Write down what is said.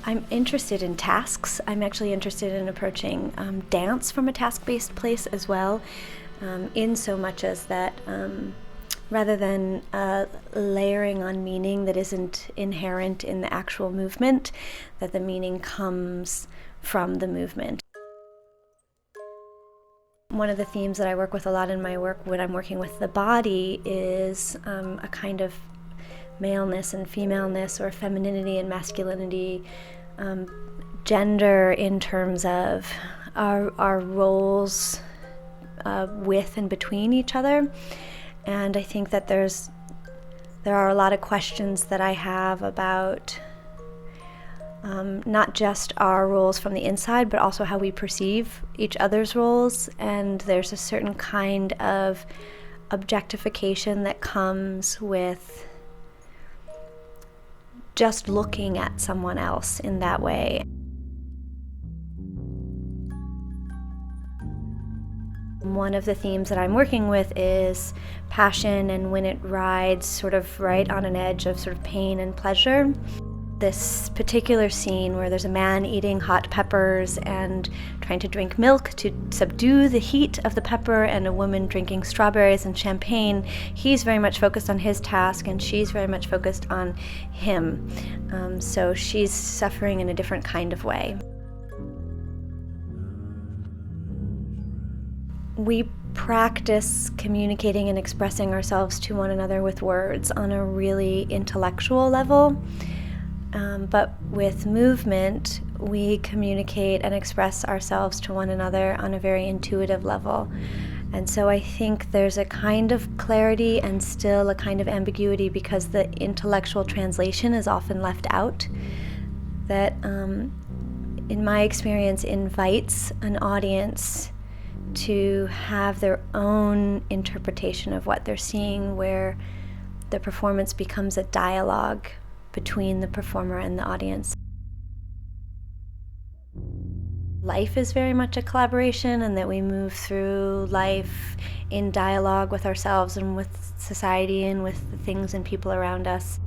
I'm interested in tasks. I'm actually interested in approaching dance from a task-based place as well, in so much as that rather than layering on meaning that isn't inherent in the actual movement, that the meaning comes from the movement. One of the themes that I work with a lot in my work when I'm working with the body is a kind of maleness and femaleness, or femininity and masculinity, gender in terms of our roles with and between each other. And I think that there are a lot of questions that I have about not just our roles from the inside, but also how we perceive each other's roles. And there's a certain kind of objectification that comes with just looking at someone else in that way. One of the themes that I'm working with is passion, and when it rides sort of right on an edge of sort of pain and pleasure. This particular scene where there's a man eating hot peppers and trying to drink milk to subdue the heat of the pepper, and a woman drinking strawberries and champagne. He's very much focused on his task, and she's very much focused on him. So she's suffering in a different kind of way. We practice communicating and expressing ourselves to one another with words on a really intellectual level. But with movement, we communicate and express ourselves to one another on a very intuitive level. And so I think there's a kind of clarity and still a kind of ambiguity, because the intellectual translation is often left out, that in my experience invites an audience to have their own interpretation of what they're seeing, where the performance becomes a dialogue between the performer and the audience. Life is very much a collaboration, and that we move through life in dialogue with ourselves and with society and with the things and people around us.